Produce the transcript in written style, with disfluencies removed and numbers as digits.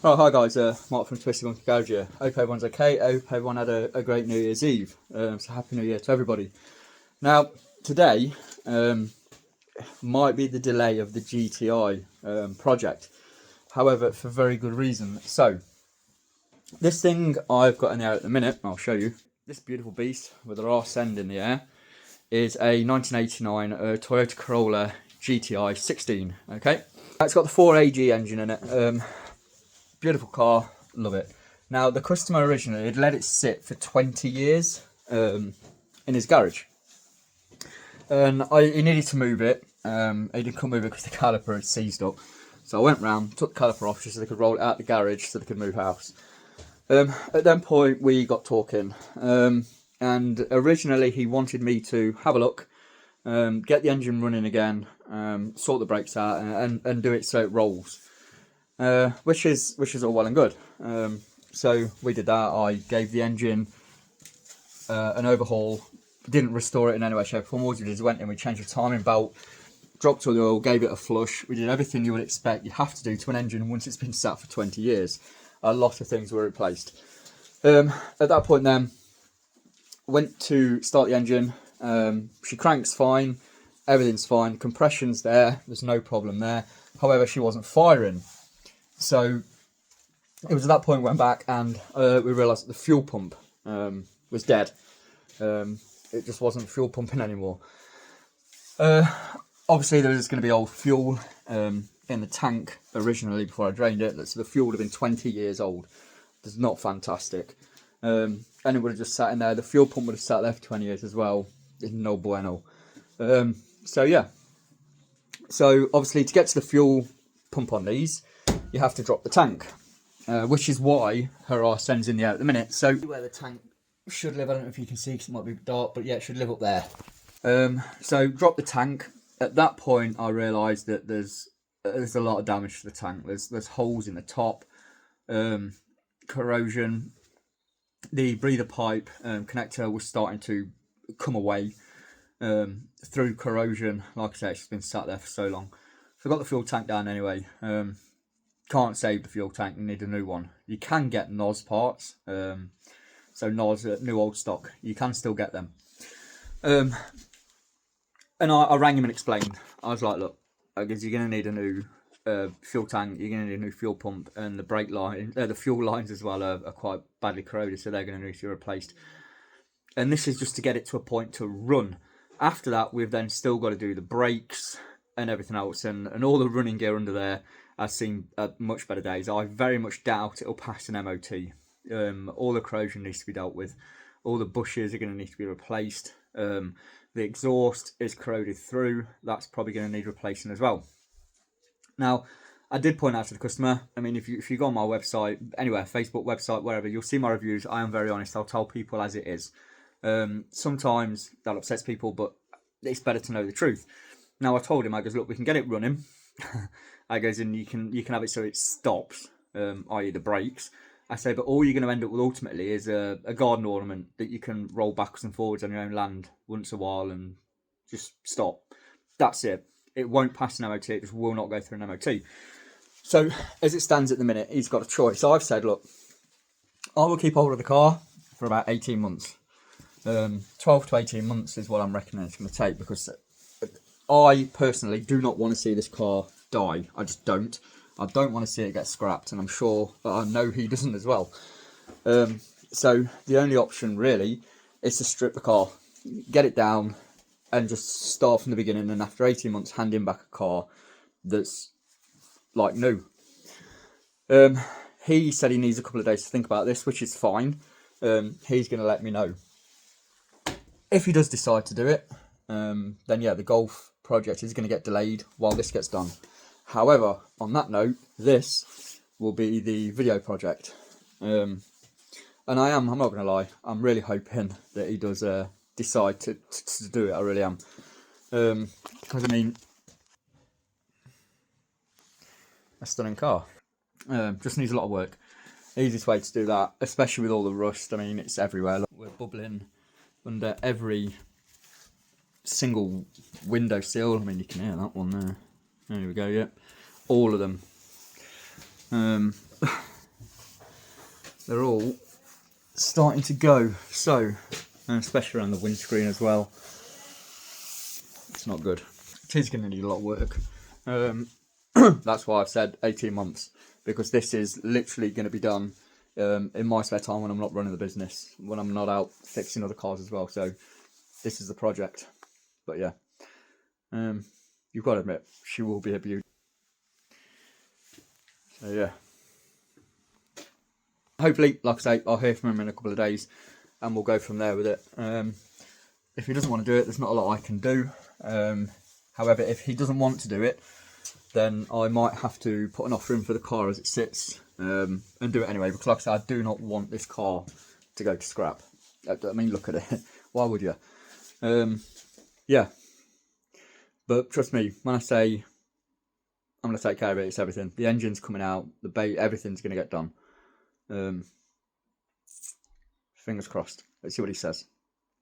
Right, hi guys, Mark from Twisted Monkey Garage here. Hope everyone's okay. Hope everyone had a great New Year's Eve. So happy New Year to everybody. Now, today might be the delay of the GT-i project. However, for very good reason. So, this thing I've got in the air at the minute, I'll show you. This beautiful beast with the arse end in the air is a 1989 Toyota Corolla GT-i 16. Okay, it's got the 4AG engine in it. Beautiful car, love it. Now, the customer originally had let it sit for 20 years in his garage. And he needed to move it. He couldn't move it because the caliper had seized up. So I went round, took the caliper off just so they could roll it out the garage so they could move house. At that point, we got talking. And originally, he wanted me to have a look, get the engine running again, sort the brakes out, and do it so it rolls. Which is all well and good. So we did that. I gave the engine an overhaul, didn't restore it in any way, shape or form. All we did is went in, we changed the timing belt, dropped all the oil, gave it a flush. We did everything you would expect you have to do to an engine once it's been sat for 20 years. A lot of things were replaced. At that point then, went to start the engine. She cranks fine, everything's fine, compression's there, there's no problem there. However, she wasn't firing. So it was at that point we went back and we realised that the fuel pump was dead. It just wasn't fuel pumping anymore. Obviously there was going to be old fuel in the tank originally before I drained it. So the fuel would have been 20 years old. It's not fantastic. And it would have just sat in there. The fuel pump would have sat there for 20 years as well. It's no bueno. So yeah. So obviously to get to the fuel pump on these, you have to drop the tank, which is why her arse ends in the air at the minute. So where the tank should live, I don't know if you can see because it might be dark, but yeah, it should live up there. So drop the tank. At that point, I realised that there's a lot of damage to the tank. There's holes in the top, corrosion. The breather pipe connector was starting to come away through corrosion. Like I said, it's just been sat there for so long. So I got the fuel tank down anyway. Can't save the fuel tank, you need a new one. You can get NOS parts, so NOS, new old stock, you can still get them. And I rang him and explained. I was like, look, I guess you're going to need a new fuel tank, you're going to need a new fuel pump, and the brake line, the fuel lines as well are quite badly corroded, so they're going to need to be replaced. And this is just to get it to a point to run. After that, we've then still got to do the brakes and everything else, and all the running gear under there has seen much better days. I very much doubt it'll pass an MOT. All the corrosion needs to be dealt with. All the bushes are going to need to be replaced. The exhaust is corroded through. That's probably going to need replacing as well. Now, I did point out to the customer, I mean, if you go on my website, anywhere, Facebook, website, wherever, you'll see my reviews. I am very honest. I'll tell people as it is. Sometimes that upsets people, but it's better to know the truth. Now, I told him, I goes, look, we can get it running. I goes, and you can have it so it stops, i.e. the brakes. I say, but all you're going to end up with ultimately is a garden ornament that you can roll backwards and forwards on your own land once a while and just stop. That's it. It won't pass an MOT. It just will not go through an MOT. So as it stands at the minute, he's got a choice. So I've said, look, I will keep hold of the car for about 18 months. 12 to 18 months is what I'm reckoning it's going to take, because I personally do not want to see this car die. I just don't. I don't want to see it get scrapped, and I'm sure that I know he doesn't as well. So the only option really is to strip the car, get it down, and just start from the beginning, and after 18 months hand him back a car that's like new. He said he needs a couple of days to think about this, which is fine. He's going to let me know. If he does decide to do it, then yeah, the Golf project is going to get delayed while this gets done. However, on that note, this will be the video project. And I'm not going to lie, I'm really hoping that he does decide to do it. I really am. Because, I mean, a stunning car. Just needs a lot of work. Easiest way to do that, especially with all the rust, I mean, it's everywhere. Look, we're bubbling under every single window sill. I mean, you can hear that one there. There we go, yep. All of them. they're all starting to go. So, and especially around the windscreen as well. It's not good. It is going to need a lot of work. That's why I've said 18 months, because this is literally going to be done in my spare time when I'm not running the business, when I'm not out fixing other cars as well. So this is the project. But yeah, you've got to admit, she will be a beauty. So yeah, hopefully, like I say, I'll hear from him in a couple of days and we'll go from there with it. If he doesn't want to do it, there's not a lot I can do. However, if he doesn't want to do it, then I might have to put an offer in for the car as it sits, and do it anyway, because like I said, I do not want this car to go to scrap. I mean, look at it. Why would you? Yeah. But trust me, when I say I'm going to take care of it, it's everything. The engine's coming out, the bait, everything's going to get done. Fingers crossed. Let's see what he says.